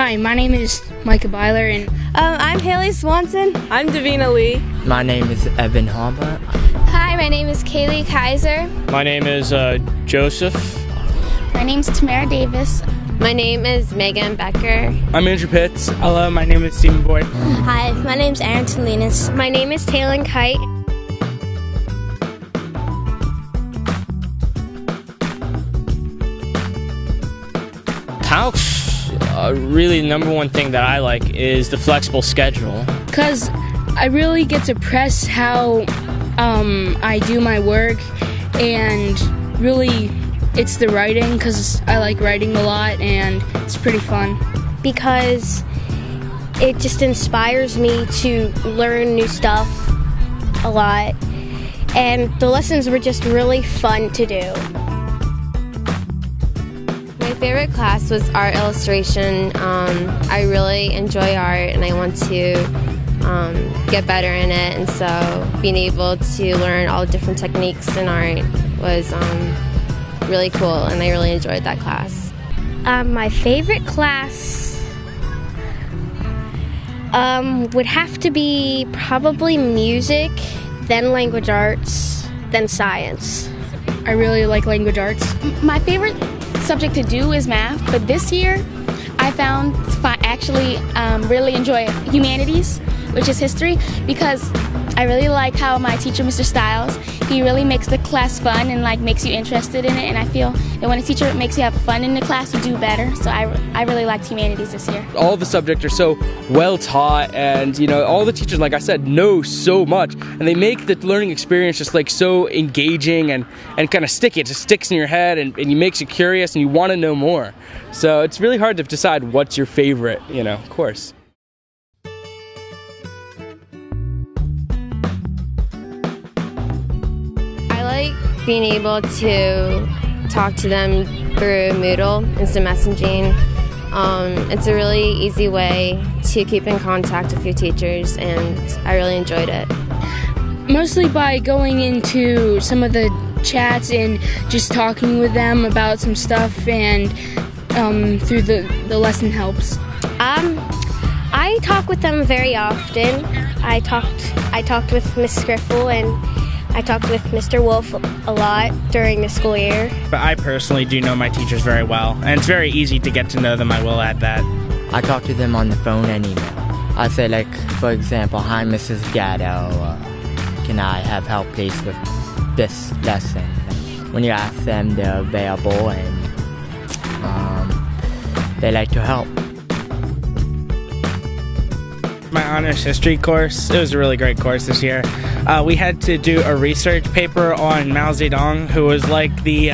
Hi, my name is Micah Byler, and I'm Haley Swanson. I'm Davina Lee. My name is Evan Harper. Hi, my name is Kaylee Kaiser. My name is Joseph. My name's Tamara Davis. My name is Megan Becker. I'm Andrew Pitts. Hello, my name is Stephen Boyd. Hi, my name's Aaron Salinas. My name is Taylor Kite. PALCS, really the number one thing that I like is the flexible schedule. because I really get to press how I do my work, and really it's the writing, because I like writing a lot and it's pretty fun. Because it just inspires me to learn new stuff a lot, and the lessons were just really fun to do. My favorite class was art illustration. I really enjoy art and I want to get better in it, and so being able to learn all the different techniques in art was really cool, and I really enjoyed that class. My favorite class would have to be probably music, then language arts, then science. I really like language arts. My favorite subject to do is math, but this year I found actually really enjoy humanities, which is history, because I really like how my teacher, Mr. Stiles, he really makes the class fun and like makes you interested in it, and I feel that when a teacher makes you have fun in the class, you do better. So I really liked humanities this year. All the subjects are so well taught, and all the teachers, like I said, know so much, and they make the learning experience just like so engaging and kind of sticky. It just sticks in your head, and it makes you curious and you want to know more. So it's really hard to decide what's your favorite, course. I like being able to talk to them through Moodle, instant messaging. It's a really easy way to keep in contact with your teachers, and I really enjoyed it. Mostly by going into some of the chats and just talking with them about some stuff, and through the lesson helps. I talk with them very often. I talked with Miss Griffel, and I talked with Mr. Wolf a lot during the school year. But I personally do know my teachers very well, and it's very easy to get to know them. I will add that. I talk to them on the phone and email. I say, like, for example, hi, Mrs. Gatto, can I have help, please, with this lesson? When you ask them, they're available, and they like to help. My honors history course, it was a really great course this year. We had to do a research paper on Mao Zedong, who was like the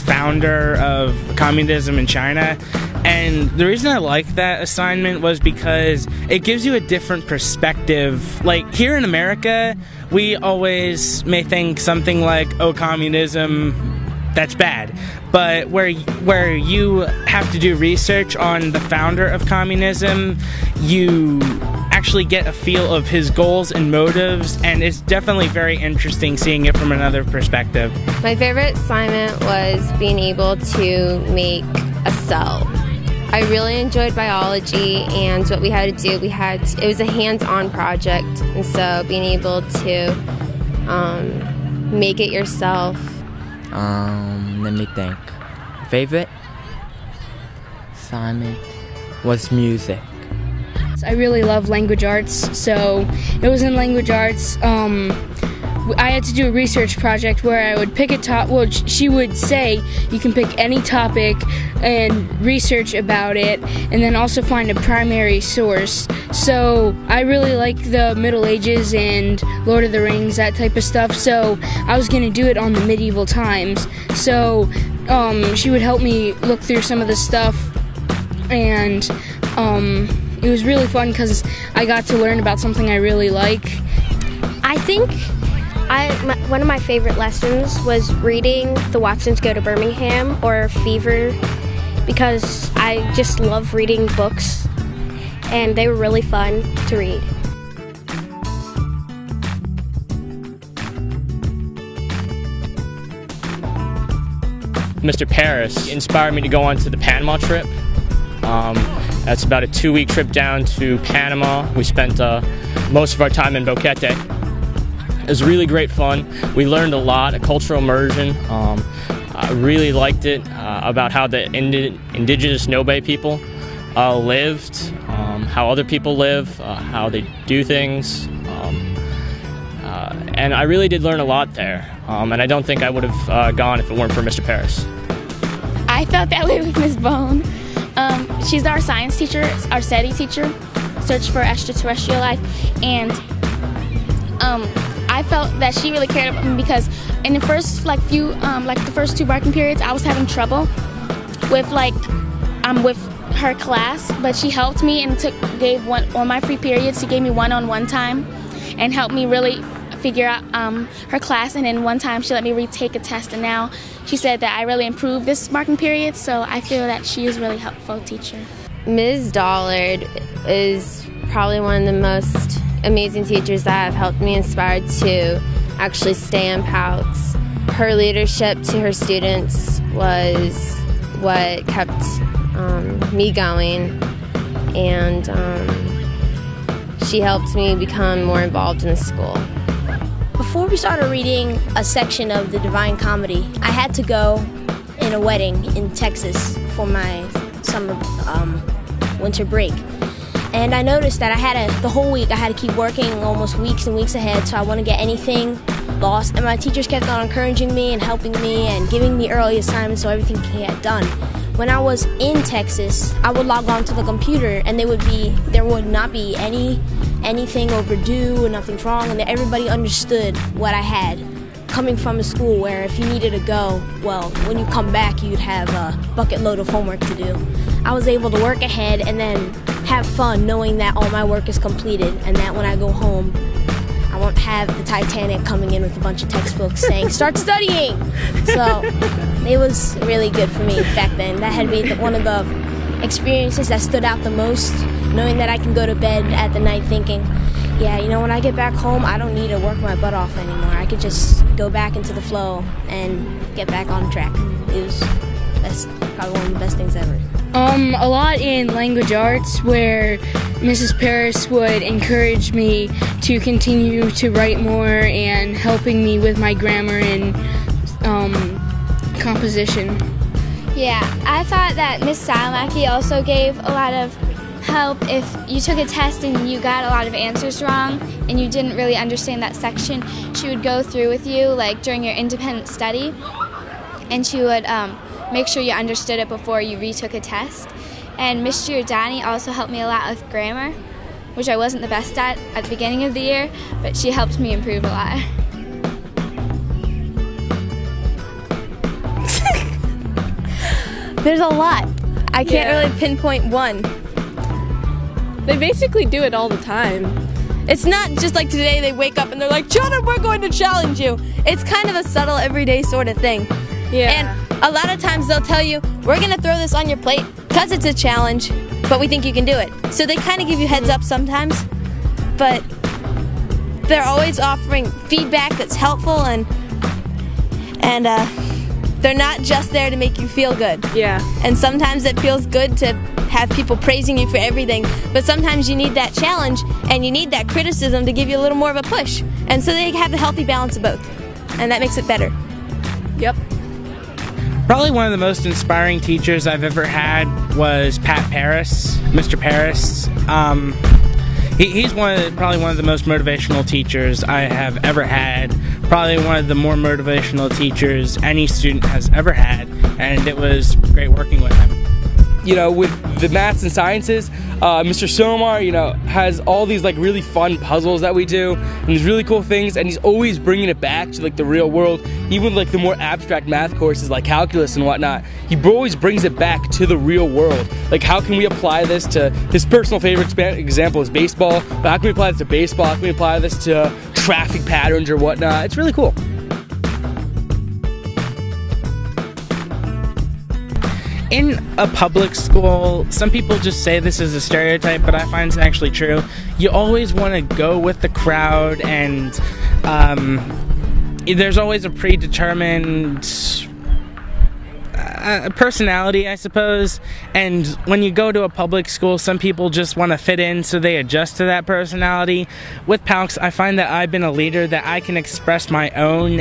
founder of communism in China. And the reason I liked that assignment was because it gives you a different perspective. Like, here in America, we always may think something like, oh, communism, that's bad. But where you have to do research on the founder of communism, you actually get a feel of his goals and motives, and it's definitely very interesting seeing it from another perspective. My favorite assignment was being able to make a cell. I really enjoyed biology, and what we had to do, it was a hands-on project, and so being able to make it yourself. Let me think. Favorite assignment was music. I really love language arts, so it was in language arts. I had to do a research project where I would pick a top. Well, she would say you can pick any topic and research about it, and then also find a primary source. So I really like the Middle Ages and Lord of the Rings, that type of stuff. So I was gonna do it on the medieval times. So she would help me look through some of the stuff, and it was really fun because I got to learn about something I really like. I think one of my favorite lessons was reading The Watsons Go to Birmingham or Fever, because I just love reading books, and they were really fun to read. Mr. Paris inspired me to go on to the Panama trip. That's about a 2-week trip down to Panama. We spent most of our time in Boquete. It was really great fun. We learned a lot, a cultural immersion. I really liked it about how the indigenous Nobe people lived, how other people live, how they do things. And I really did learn a lot there. And I don't think I would have gone if it weren't for Mr. Paris. I felt that way with Ms. Bone. She's our science teacher, our SETI teacher, Search for Extraterrestrial Life, and I felt that she really cared about me because in the first the first 2 barking periods, I was having trouble with with her class, but she helped me and gave one on my free periods. She gave me one-on-one time and helped me really figure out her class, and then one time she let me retake a test, and now she said that I really improved this marking period, so I feel that she is a really helpful teacher. Ms. Dollard is probably one of the most amazing teachers that have helped me inspired to actually stay in PALCS. Her leadership to her students was what kept me going, and she helped me become more involved in the school. Before we started reading a section of the Divine Comedy, I had to go in a wedding in Texas for my summer winter break. And I noticed that the whole week I had to keep working almost weeks and weeks ahead, so I wouldn't get anything lost. And my teachers kept on encouraging me and helping me and giving me early assignments so everything can get done. When I was in Texas, I would log on to the computer and there would not be anything overdue or nothing's wrong, and that everybody understood what I had. Coming from a school where if you needed to go, well, when you come back you'd have a bucket load of homework to do. I was able to work ahead and then have fun knowing that all my work is completed, and that when I go home I won't have the Titanic coming in with a bunch of textbooks saying, start studying! So it was really good for me back then. That had been one of the experiences that stood out the most, knowing that I can go to bed at the night thinking, yeah, when I get back home, I don't need to work my butt off anymore. I could just go back into the flow and get back on track. That's probably one of the best things ever. A lot in language arts, where Mrs. Paris would encourage me to continue to write more and helping me with my grammar and composition. Yeah, I thought that Miss Salmaki also gave a lot of help if you took a test and you got a lot of answers wrong and you didn't really understand that section. She would go through with you during your independent study, and she would make sure you understood it before you retook a test. And Miss Giordani also helped me a lot with grammar, which I wasn't the best at the beginning of the year, but she helped me improve a lot. There's a lot. I can't really pinpoint one. They basically do it all the time. It's not just like today they wake up and they're like, children, we're going to challenge you. It's kind of a subtle, everyday sort of thing. Yeah. And a lot of times they'll tell you, we're going to throw this on your plate because it's a challenge, but we think you can do it. So they kind of give you heads up sometimes, but they're always offering feedback that's helpful, and they're not just there to make you feel good. Yeah. And sometimes it feels good to have people praising you for everything, but sometimes you need that challenge and you need that criticism to give you a little more of a push. And so they have a healthy balance of both, and that makes it better. Yep. Probably one of the most inspiring teachers I've ever had was Pat Paris, Mr. Paris. He's probably one of the most motivational teachers I have ever had. Probably one of the more motivational teachers any student has ever had, and it was great working with him. With the maths and sciences, Mr. Somar, has all these really fun puzzles that we do and these really cool things, and he's always bringing it back to the real world. Even the more abstract math courses like calculus and whatnot, he always brings it back to the real world. How can we apply this to his personal favorite example is baseball, but how can we apply this to baseball? How can we apply this to traffic patterns or whatnot? It's really cool. In a public school, some people just say this is a stereotype, but I find it's actually true. You always want to go with the crowd, and there's always a predetermined personality, I suppose. And when you go to a public school, some people just want to fit in, so they adjust to that personality. With PALCS, I find that I've been a leader that I can express my own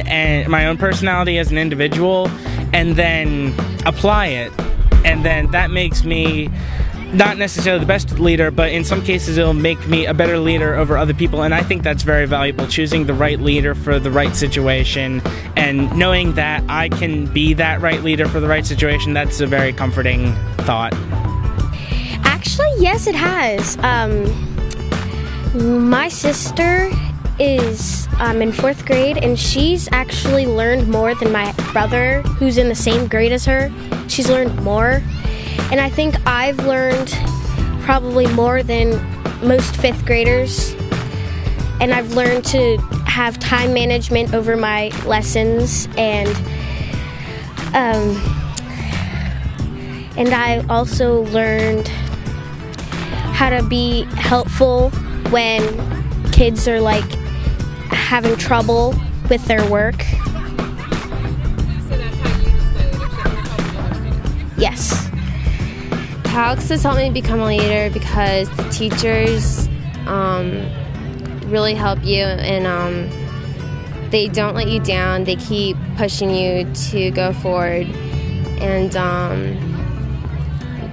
personality as an individual, and then apply it. And then that makes me not necessarily the best leader, but in some cases it'll make me a better leader over other people, and I think that's very valuable, choosing the right leader for the right situation, and knowing that I can be that right leader for the right situation. That's a very comforting thought. Actually, yes, it has. My sister is in 4th grade, and she's actually learned more than my brother, who's in the same grade as her. She's learned more. And I think I've learned probably more than most 5th graders. And I've learned to have time management over my lessons, and I also learned how to be helpful when kids are like having trouble with their work. So that's how you decided to help other students? Yes. PALCS has helped me become a leader because the teachers really help you, and they don't let you down. They keep pushing you to go forward. And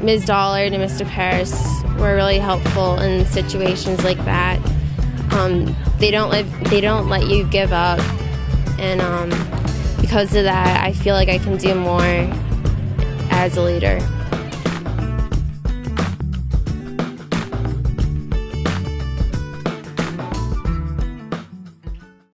Ms. Dollard and Mr. Paris were really helpful in situations like that. They don't let you give up, and because of that, I feel like I can do more as a leader.